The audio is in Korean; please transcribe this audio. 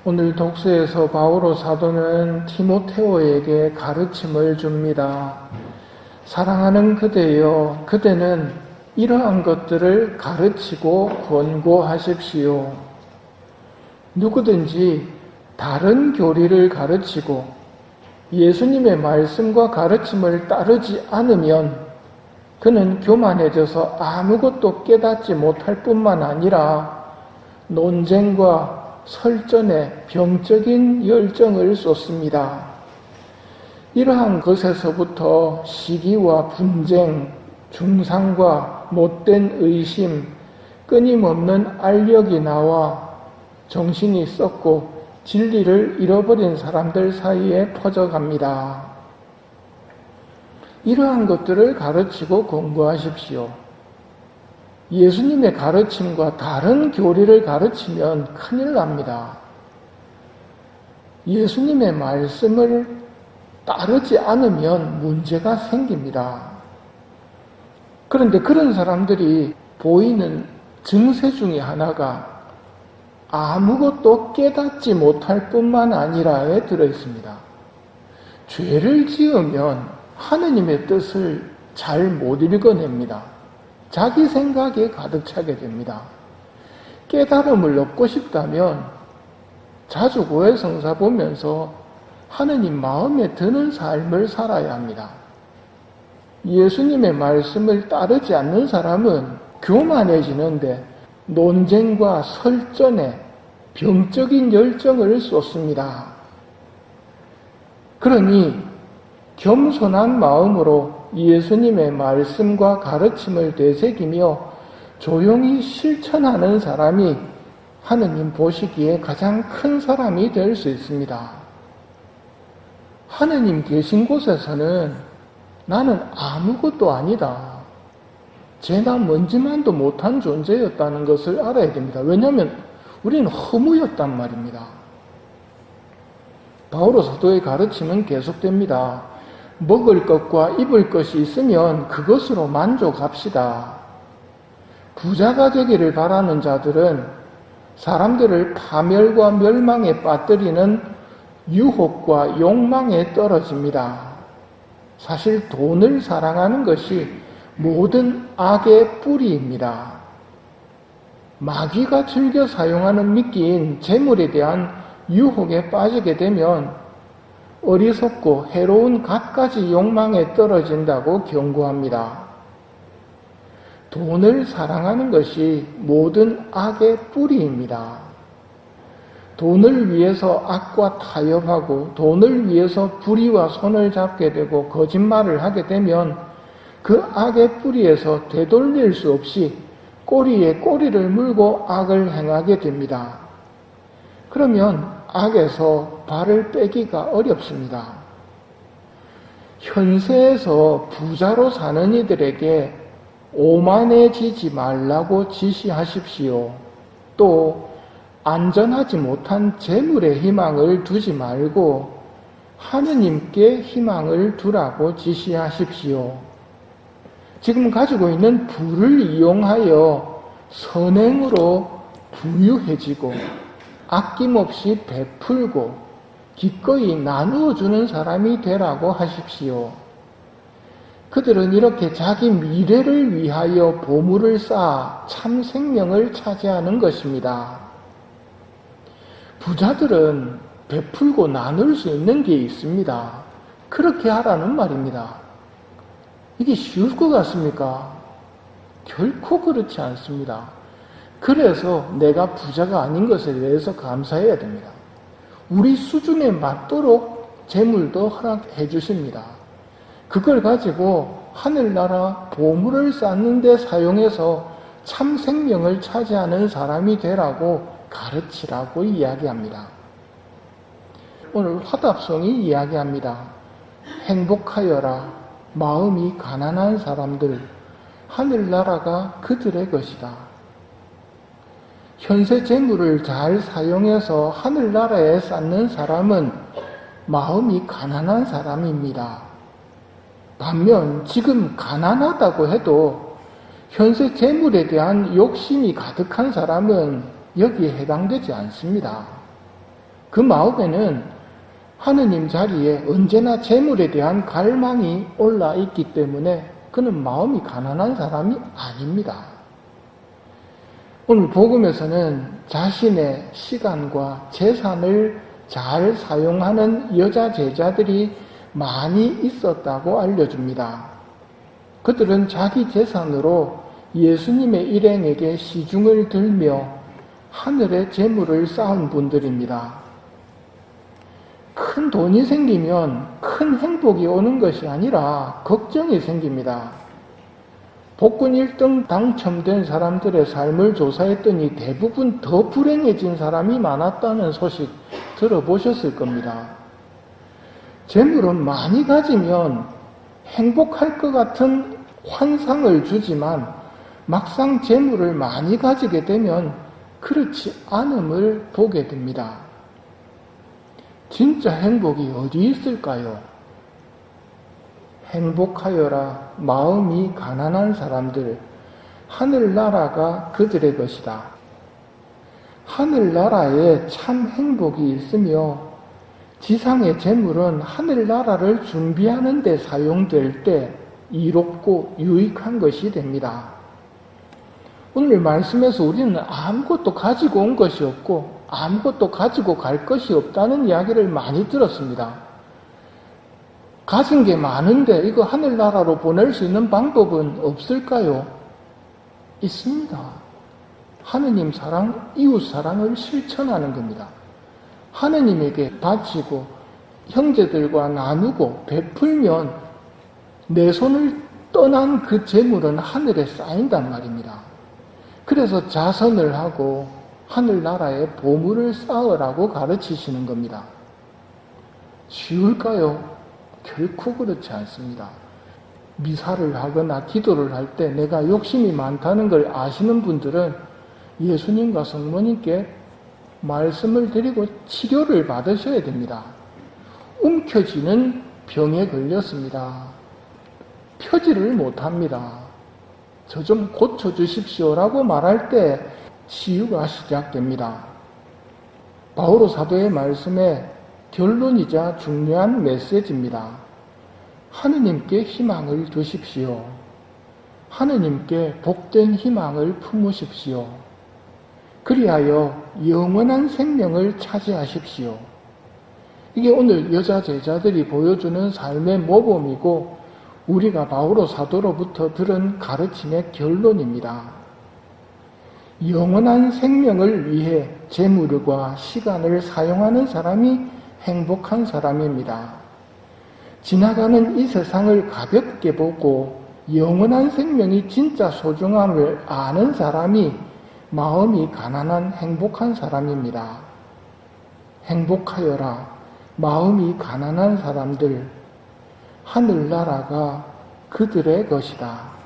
오늘 독서에서 바오로 사도는 티모테오에게 가르침을 줍니다. 사랑하는 그대여, 그대는 이러한 것들을 가르치고 권고하십시오. 누구든지 다른 교리를 가르치고 예수님의 말씀과 가르침을 따르지 않으면 그는 교만해져서 아무것도 깨닫지 못할 뿐만 아니라 논쟁과 설전에 병적인 열정을 쏟습니다. 이러한 것에서부터 시기와 분쟁, 중상과 못된 의심, 끊임없는 알력이 나와 정신이 썩고 진리를 잃어버린 사람들 사이에 퍼져갑니다. 이러한 것들을 가르치고 권고하십시오. 예수님의 가르침과 다른 교리를 가르치면 큰일 납니다. 예수님의 말씀을 따르지 않으면 문제가 생깁니다. 그런데 그런 사람들이 보이는 증세 중에 하나가 아무것도 깨닫지 못할 뿐만 아니라에 들어있습니다. 죄를 지으면 하느님의 뜻을 잘 못 읽어냅니다. 자기 생각에 가득 차게 됩니다. 깨달음을 얻고 싶다면 자주 고해성사 보면서 하느님 마음에 드는 삶을 살아야 합니다. 예수님의 말씀을 따르지 않는 사람은 교만해지는데 논쟁과 설전에 병적인 열정을 쏟습니다. 그러니 겸손한 마음으로 예수님의 말씀과 가르침을 되새기며 조용히 실천하는 사람이 하느님 보시기에 가장 큰 사람이 될 수 있습니다. 하느님 계신 곳에서는 나는 아무것도 아니다. 죄나 먼지만도 못한 존재였다는 것을 알아야 됩니다. 왜냐하면 우리는 허무였단 말입니다. 바오로 사도의 가르침은 계속됩니다. 먹을 것과 입을 것이 있으면 그것으로 만족합시다. 부자가 되기를 바라는 자들은 사람들을 파멸과 멸망에 빠뜨리는 유혹과 욕망에 떨어집니다. 사실 돈을 사랑하는 것이 모든 악의 뿌리입니다. 마귀가 즐겨 사용하는 미끼인 재물에 대한 유혹에 빠지게 되면 어리석고 해로운 갖가지 욕망에 떨어진다고 경고합니다. 돈을 사랑하는 것이 모든 악의 뿌리입니다. 돈을 위해서 악과 타협하고 돈을 위해서 불의와 손을 잡게 되고 거짓말을 하게 되면 그 악의 뿌리에서 되돌릴 수 없이 꼬리에 꼬리를 물고 악을 행하게 됩니다. 그러면 악에서 발을 빼기가 어렵습니다. 현세에서 부자로 사는 이들에게 오만해지지 말라고 지시하십시오. 또 안전하지 못한 재물에 희망을 두지 말고 하느님께 희망을 두라고 지시하십시오. 지금 가지고 있는 부를 이용하여 선행으로 부유해지고 아낌없이 베풀고 기꺼이 나누어주는 사람이 되라고 하십시오. 그들은 이렇게 자기 미래를 위하여 보물을 쌓아 참 생명을 차지하는 것입니다. 부자들은 베풀고 나눌 수 있는 게 있습니다. 그렇게 하라는 말입니다. 이게 쉬울 것 같습니까? 결코 그렇지 않습니다. 그래서 내가 부자가 아닌 것에 대해서 감사해야 됩니다. 우리 수준에 맞도록 재물도 허락해 주십니다. 그걸 가지고 하늘나라 보물을 쌓는 데 사용해서 참 생명을 차지하는 사람이 되라고 가르치라고 이야기합니다. 오늘 화답송이 이야기합니다. 행복하여라 마음이 가난한 사람들 하늘나라가 그들의 것이다. 현세 재물을 잘 사용해서 하늘나라에 쌓는 사람은 마음이 가난한 사람입니다. 반면 지금 가난하다고 해도 현세 재물에 대한 욕심이 가득한 사람은 여기에 해당되지 않습니다. 그 마음에는 하느님 자리에 언제나 재물에 대한 갈망이 올라 있기 때문에 그는 마음이 가난한 사람이 아닙니다. 오늘 복음에서는 자신의 시간과 재산을 잘 사용하는 여자 제자들이 많이 있었다고 알려줍니다. 그들은 자기 재산으로 예수님의 일행에게 시중을 들며 하늘의 재물을 쌓은 분들입니다. 큰 돈이 생기면 큰 행복이 오는 것이 아니라 걱정이 생깁니다. 복권 1등 당첨된 사람들의 삶을 조사했더니 대부분 더 불행해진 사람이 많았다는 소식 들어보셨을 겁니다. 재물은 많이 가지면 행복할 것 같은 환상을 주지만 막상 재물을 많이 가지게 되면 그렇지 않음을 보게 됩니다. 진짜 행복이 어디 있을까요? 행복하여라 마음이 가난한 사람들, 하늘나라가 그들의 것이다. 하늘나라에 참 행복이 있으며 지상의 재물은 하늘나라를 준비하는 데 사용될 때 이롭고 유익한 것이 됩니다. 오늘 말씀에서 우리는 아무것도 가지고 온 것이 없고 아무것도 가지고 갈 것이 없다는 이야기를 많이 들었습니다. 가진 게 많은데 이거 하늘나라로 보낼 수 있는 방법은 없을까요? 있습니다. 하느님 사랑, 이웃 사랑을 실천하는 겁니다. 하느님에게 바치고 형제들과 나누고 베풀면 내 손을 떠난 그 재물은 하늘에 쌓인단 말입니다. 그래서 자선을 하고 하늘나라에 보물을 쌓으라고 가르치시는 겁니다. 쉬울까요? 결코 그렇지 않습니다. 미사를 하거나 기도를 할 때 내가 욕심이 많다는 걸 아시는 분들은 예수님과 성모님께 말씀을 드리고 치료를 받으셔야 됩니다. 움켜쥐는 병에 걸렸습니다. 펴지를 못합니다. 저 좀 고쳐주십시오라고 말할 때 치유가 시작됩니다. 바오로 사도의 말씀에 결론이자 중요한 메시지입니다. 하느님께 희망을 두십시오. 하느님께 복된 희망을 품으십시오. 그리하여 영원한 생명을 차지하십시오. 이게 오늘 여자 제자들이 보여주는 삶의 모범이고 우리가 바오로 사도로부터 들은 가르침의 결론입니다. 영원한 생명을 위해 재물과 시간을 사용하는 사람이 행복한 사람입니다. 지나가는 이 세상을 가볍게 보고 영원한 생명이 진짜 소중함을 아는 사람이 마음이 가난한 행복한 사람입니다. 행복하여라 마음이 가난한 사람들, 하늘나라가 그들의 것이다.